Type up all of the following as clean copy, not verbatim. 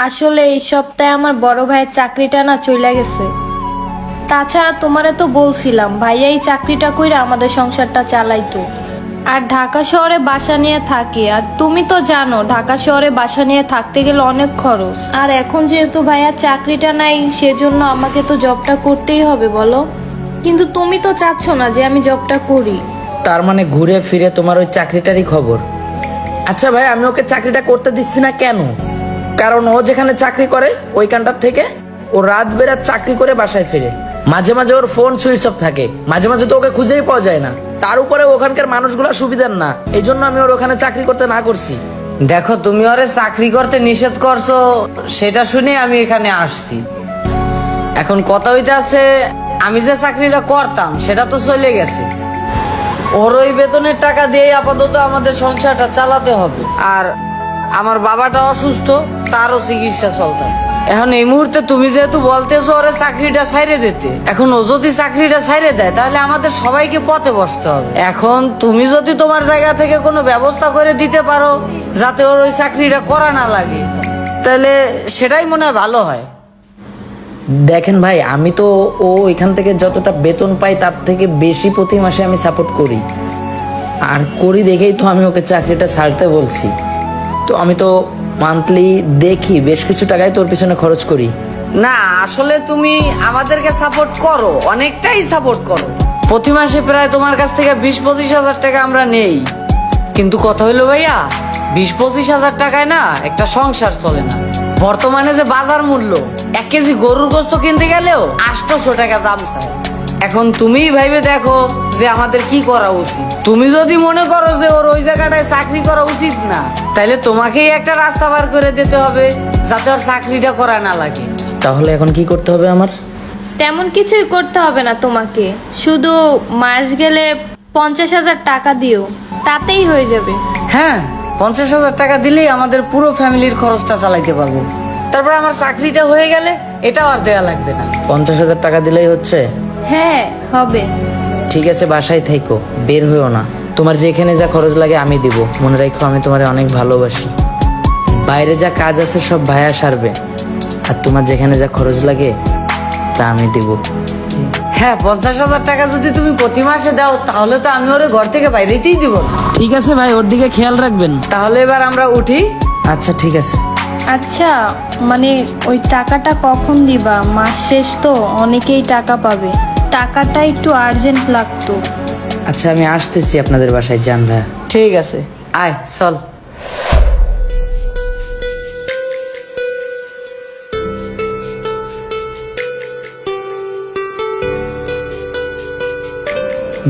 আসলে এই সপ্তাহে আমার বড় ভাইয়ের চাকরিটা না চলে গেছে। তাছাড়া তোমারে তো বলছিলাম ভাইয়া এই চাকরিটা কইরা আমাদের সংসারটা চালাইতো। আর ঢাকা শহরে বাসা নিয়ে থাকে, আর তুমি তো জানো ঢাকা শহরে বাসা নিয়ে থাকতে গেলে অনেক খরচ। আর এখন যেহেতু ভাইয়ার চাকরিটা নাই, সেজন্য আমাকে তো জবটা করতেই হবে বলো। কিন্তু তুমি তো চাচ্ছ না যে আমি জবটা করি। তার মানে ঘুরে ফিরে তোমার ওই চাকরিটারই খবর। আচ্ছা ভাই, আমি ওকে চাকরিটা করতে দিচ্ছি না কেন? কারণ ও যেখানে চাকরি করে ওইখানটার থেকে ও রাত বেরাত চাকরি করে বাসায় ফিরে। মাঝে মাঝে ওর ফোন সুইচ অফ থাকে, মাঝে মাঝে তো ওকে খুঁজেই পাওয়া যায় না। তার উপরে ওখানকার মানুষগুলা সুবিধার না, এই জন্য আমি ওর ওখানে চাকরি করতে না করছি। দেখো, তুমি ওরে চাকরি করতে নিষেধ করছো, সেটা শুনে আমি এখানে আসছি। এখন কথা হইতে আছে, আমি যে চাকরিটা করতাম সেটা তো চলে গেছে। ওর ওই বেতনের টাকা দিয়ে আপাতত আমাদের সংসারটা চালাতে হবে। আর আমার বাবাটা অসুস্থ, তারও চিকিৎসা চলতেছে। এখন এই মুহূর্তে তুমি যেহেতু বলতেছো ওরে চাকরিটা ছাইরে দিতে, এখন ও যদি চাকরিটা ছাইরে দেয় তাহলে আমাদের সবাইকে পথে বসতে হবে। এখন তুমি যদি তোমার জায়গা থেকে কোনো ব্যবস্থা করে দিতে পারো যাতে ওর ওই চাকরিটা করা না লাগে, তাহলে সেটাই মনে হয় ভালো হয়। দেখেন ভাই, আমি তো ও এখান থেকে যতটা বেতন পাই তার থেকে বেশি প্রতি মাসে আমি সাপোর্ট করি। আর করি দেখেই তো আমি ওকে চাকরিটা ছাড়তে বলছি। তো আমি তো মান্থলি দেখি বেশ কিছু টাকাই তোর পিছনে খরচ করি। না, আসলে তুমি আমাদেরকে সাপোর্ট করো, অনেকটাই সাপোর্ট করো। প্রতি মাসে প্রায় তোমার কাছ থেকে 20-25 হাজার টাকা আমরা নেই। কিন্তু কথা হইলো ভাইয়া, 20-25 হাজার টাকায় না একটা সংসার চলে না। বর্তমানে যে বাজার মূল্য, 1 কেজি গরুর গোস্ত কিনতে গেলেও 800 টাকা দাম চায়। এখন তুমিই ভাইবে দেখো যে আমাদের কি করা উচিত। তুমি যদি মনে করো যে ওর ওই জায়গাটায় চাকরি করা উচিত না, তাহলে তোমাকেই একটা রাস্তা বার করে দিতে হবে যাতে ওর চাকরিটা করা না লাগে। তাহলে এখন কি করতে হবে আমার? তেমন কিছুই করতে হবে না তোমাকে, শুধু মাস গেলে 50,000 টাকা দিও, তাতেই হয়ে যাবে। হ্যাঁ, 50,000 টাকা দিলেই আমাদের পুরো ফ্যামিলির খরচটা চালাইতে পারবো। তারপরে আমার চাকরিটা হয়ে গেলে এটাও আর দেয়া লাগবে না। 50,000 টাকা দিলেই হচ্ছে? হ্যাঁ, হবে। ঠিক আছে, বাসায় থাইকো, বের হইও না। তোমার যেখানে যা খরচ লাগে আমি দিব, মনে রাখো আমি তোমারে অনেক ভালোবাসি। বাইরে যা কাজ আছে সব ভাইয়া সারবে, আর তোমার যেখানে যা খরচ লাগে তা আমি দিব। হ্যাঁ, 50,000 টাকা যদি তুমি প্রতি মাসে দাও তাহলে তো আমি ওরে ঘর থেকে বাইরেতেই দিব না। ঠিক আছে ভাই, ওর দিকে খেয়াল রাখবেন। তাহলে এবার আমরা উঠি। আচ্ছা ঠিক আছে। আচ্ছা, মানে ওই টাকাটা কখন দিবা? মাস শেষ তো, অনেকেই টাকা পাবে। টাকাটা একটু আর্জেন্ট লাগতো। আচ্ছা, আমি আসতেছি আপনাদের বাসায়, যান ভাইয়া। ঠিক আছে, আয় চল।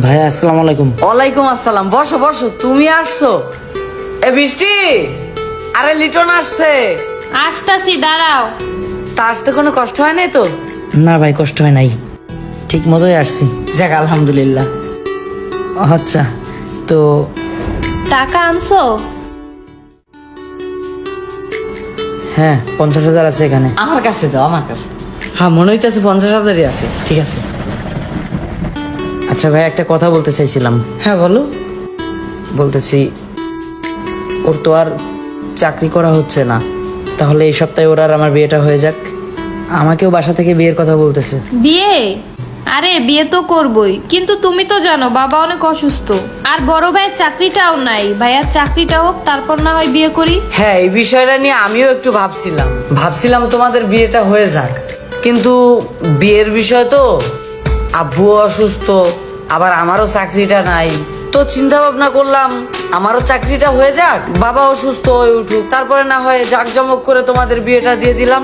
ভাইয়া আসসালামু আলাইকুম। ওয়ালাইকুম আসসালাম। বসো বসো, তুমি আসছো? এ বৃষ্টি, আরে লিটন আসছে। আসতাছি, দাঁড়াও। তা আসতে কোনো কষ্ট হয় নাই তো? না ভাই, কষ্ট হয় নাই, ঠিক মতোই আসছি। যাক, আলহামদুলিল্লাহ। আচ্ছা, তো টাকা আনছো? হ্যাঁ, 50,000 আছে এখানে। আমার কাছে দাও, আমার কাছে। হ্যাঁ, মনে হইতেছে 50,000-ই আছে। ঠিক আছে। আচ্ছা ভাই, একটা কথা বলতে চাইছিলাম। হ্যাঁ বলো। বলতেছি, ওর তো আর চাকরি করা হচ্ছে না, তাহলে এই সপ্তাহে ওর আর আমার বিয়েটা হয়ে যাক। আমাকেও বাসা থেকে বিয়ের কথা বলতেছে। বিয়ে? আরে বিয়ে তো করবই, কিন্তু তুমি তো জানো বাবা অনেক অসুস্থ, আর বড় ভাইয়ের চাকরিটাও নাই। ভাইয়ার চাকরিটা হোক, তারপর না হয় বিয়ে করি। হ্যাঁ, এই বিষয়টা নিয়ে আমিও একটু ভাবছিলাম তোমাদের বিয়েটা হয়ে যাক। কিন্তু বিয়ের বিষয় তো, আব্বুও অসুস্থ, আবার আমারও চাকরিটা নাই। তো চিন্তা ভাবনা করলাম আমারও চাকরিটা হয়ে যাক, বাবা অসুস্থ হয়ে উঠুক, তারপরে না হয় জাঁকজমক করে তোমাদের বিয়েটা দিয়ে দিলাম।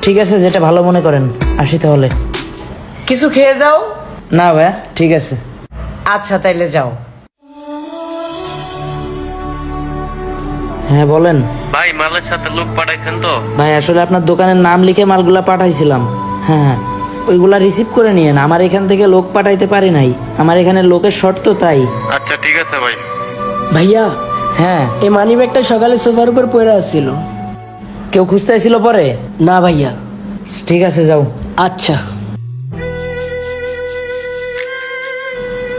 ঠিক আছে, যেটা ভালো মনে করেন। আসি তাহলে। কিছু খেয়ে যাও। না ভাইয়া, ঠিক আছে। আচ্ছা, তাইলে যাও। হ্যাঁ বলেন ভাই, মালের সাথে লোক পাঠাইছেন তো? ভাই। আসলে আপনার দোকানের নাম লিখে মালগুলা পাঠাইছিলাম। হ্যাঁ হ্যাঁ, ওইগুলা রিসিভ করে নিয়েন। আমার এখান থেকে লোক পাঠাইতে পারি নাই, আমার এখানে লোকের শর্ত, তাই। আচ্ছা ঠিক আছে ভাই। ভাইয়া, হ্যাঁ, এই মানি ব্যাগটা সকালে সোফার উপর পড়ে আসছিল। কেউ খুঁজতে আসছিল পরে? না ভাইয়া। ঠিক আছে, যাও। আচ্ছা।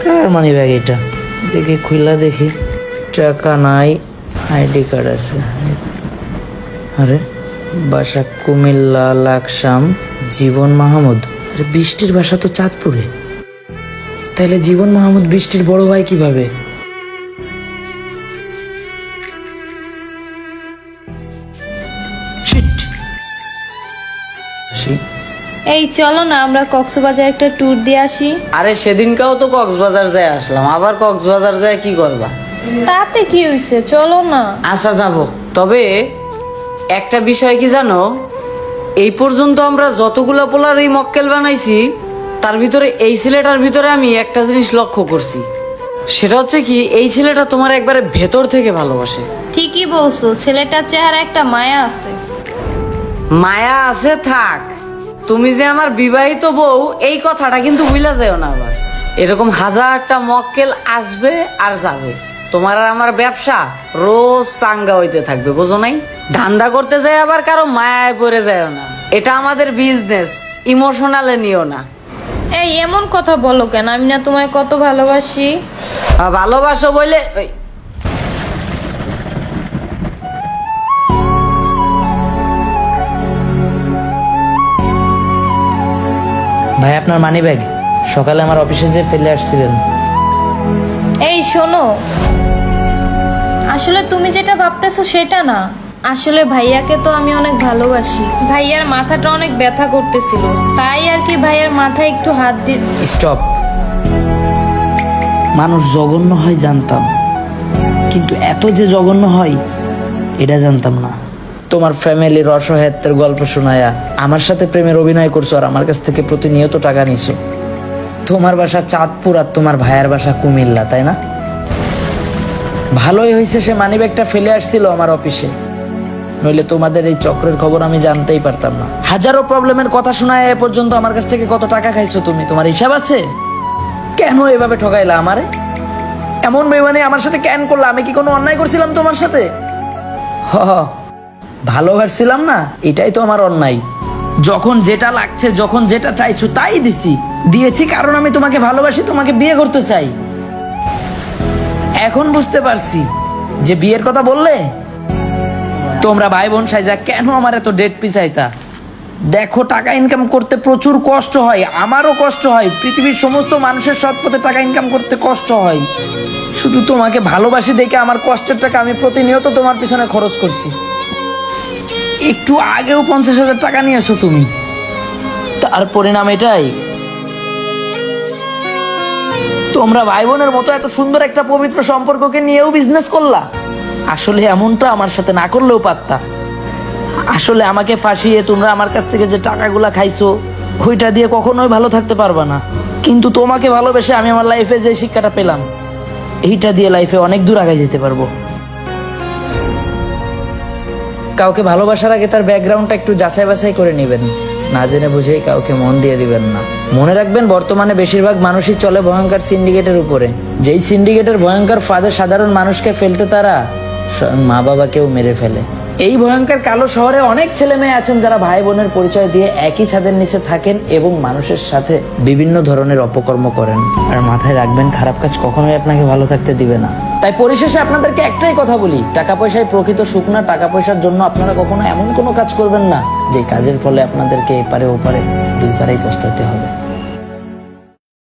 কার মানি ব্যাগ এটা? দেখি, খুইলা দেখি। টাকা নাই, আইডি কার্ড আছে। আরে বাসা কুমিল্লা, লাকসাম, জীবন মাহমুদ। আরে বৃষ্টির বাসা তো চাঁদপুরে, তাহলে জীবন মাহমুদ বৃষ্টির বড় ভাই কিভাবে? Shit! এই চলো না আমরা কক্সবাজার একটা ট্যুর দিয়ে আসি। আরে সেদিনকাও তো কক্সবাজার যায় আসলাম, আবার কক্সবাজার যায় কি করবা? তাতে কি হয়েছে, চলো না। আচ্ছা যাব, তবে একটা বিষয় কি জানো, এই পর্যন্ত আমরা যতগুলা পোলার এই মক্কেল বানাইছি তার ভিতরে এই ছেলেটার ভিতরে আমি একটা জিনিস লক্ষ্য করছি, সেটা হচ্ছে কি এই ছেলেটা তোমার একবারে ভেতর থেকে ভালোবাসে। ঠিকই বলছো, ছেলেটার চেহারা একটা মায়া আছে। মায়া আছে থাক, তুমি যে আমার বিবাহিত বউ এই কথাটা কিন্তু ভুলা যাও না আবার। এরকম হাজারটা মক্কেল আসবে আর যাবে, তোমার আর আমার ব্যবসা রোজ চাঙ্গা হইতে থাকবে, বুঝো নাই? ধান্দা করতে যায় আবার কারো মায়ায় পড়ে যায় না, এটা আমাদের বিজনেস, ইমোশনালে নিও না। এই এমন কথা বলো কেন, আমি না তোমায় কত ভালোবাসি। আর ভালোবাসো বলে ভাই আপনার মানি ব্যাগ সকালে আমার অফিসে যে ফেলে আসছিলেন। এই শোনো, আসলে তুমি যেটা ভাবতেছো সেটা না, আসলে ভাইয়াকে তো আমি অনেক ভালোবাসি। ভাইয়ার মাথাটা অনেক ব্যথা করতেছিল, তাই আর কি ভাইয়ার মাথায় একটু হাত দিয়ে। স্টপ। মানুষ জঘন্য হয় জানতাম, কিন্তু এত যে জঘন্য হয় এটা জানতাম না। তোমার ফ্যামিলির অসহায়ত্বের গল্প শোনায়া আমার সাথে প্রেমের অভিনয় করছো আর আমার কাছ থেকে প্রতিনিয়ত টাকা নিছো। তোমার বাসা চাঁদপুর আর তোমার ভাইয়ের বাসা কুমিল্লা, তাই না? ভালোই হয়েছে সে মানিব্যাগটা ফেলে আসছিল আমার অফিসে, নইলে তোমাদের এই চক্রের খবর আমি জানতেই পারতাম না। হাজারো প্রবলেমের কথা শোনায় এ পর্যন্ত আমার কাছ থেকে কত টাকা খাইছো তুমি, তোমার হিসাব আছে? কেন এভাবে ঠকাইলা আমারে? এমন বেমানি আমার সাথে কেন করলা? আমি কি কোনো অন্যায় করছিলাম তোমার সাথে? ভালোবাসছিলাম না, এটাই তো আমার অন্যায়। যখন যেটা লাগছে, যখন যেটা চাইছো তাই দিয়েছি, কারণ আমি তোমাকে ভালোবাসি, তোমাকে বিয়ে করতে চাই। এখন বুঝতে পারছি যে বিয়ের কথা বললে তোমরা ভাই বোন সাইজা কেন আমার এত ডেট পিছাইতা। দেখো, টাকা ইনকাম করতে প্রচুর কষ্ট হয়, আমারও কষ্ট হয়, পৃথিবীর সমস্ত মানুষের সৎ পথে টাকা ইনকাম করতে কষ্ট হয়। শুধু তোমাকে ভালোবাসি দেখে আমার কষ্টের টাকা আমি প্রতিনিয়ত তোমার পিছনে খরচ করছি। একটু আগেও 50,000 টাকা নিয়েছো তুমি, তার পরিণাম এটাই। তোমরা ভাই বোনের মতো এত সুন্দর একটা পবিত্র সম্পর্ককে নিয়েও বিজনেস করলা। আসলে এমনটা আমার সাথে না করলেও পারতা। আসলে আমাকে ফাঁসিয়ে তোমরা আমার কাছ থেকে যে টাকাগুলা খাইছো ওইটা দিয়ে কখনোই ভালো থাকতে পারবা না। কিন্তু তোমাকে ভালোবেসে আমি আমার লাইফে যে শিক্ষাটা পেলাম, এইটা দিয়ে লাইফে অনেক দূর আগে যেতে পারবো। কাউকে ভালোবাসার আগে তার ব্যাকগ্রাউন্ডটা একটু যাচাই বাছাই করে নেবেন, না জেনে বুঝেই কাউকে মন দিয়ে দিবেন না। মনে রাখবেন, বর্তমানে বেশিরভাগ মানুষই চলে ভয়ঙ্কর সিন্ডিকেটের উপরে। যেই সিন্ডিকেটের ভয়ঙ্কর ফাঁদে সাধারণ মানুষকে ফেলতে তারা স্বয়ং মা বাবাকেও মেরে ফেলে। এই ভয়ঙ্কর কালো শহরে অনেক ছেলে মেয়ে আছেন যারা ভাই বোনের পরিচয় দিয়ে একই ছাদের নিচে থাকেন এবং মানুষের সাথে বিভিন্ন ধরনের অপকর্ম করেন। আর মাথায় রাখবেন, খারাপ কাজ কখনোই আপনাকে ভালো থাকতে দিবে না। তাই পরিশেষে আপনাদেরকে একটাই কথা বলি, টাকা পয়সায় প্রকৃত সুখ না। টাকা পয়সার জন্য আপনারা কখনো এমন কোনো কাজ করবেন না যে কাজের ফলে আপনাদেরকে এপারে ওপারে দুই পারেই পস্তাতে হবে।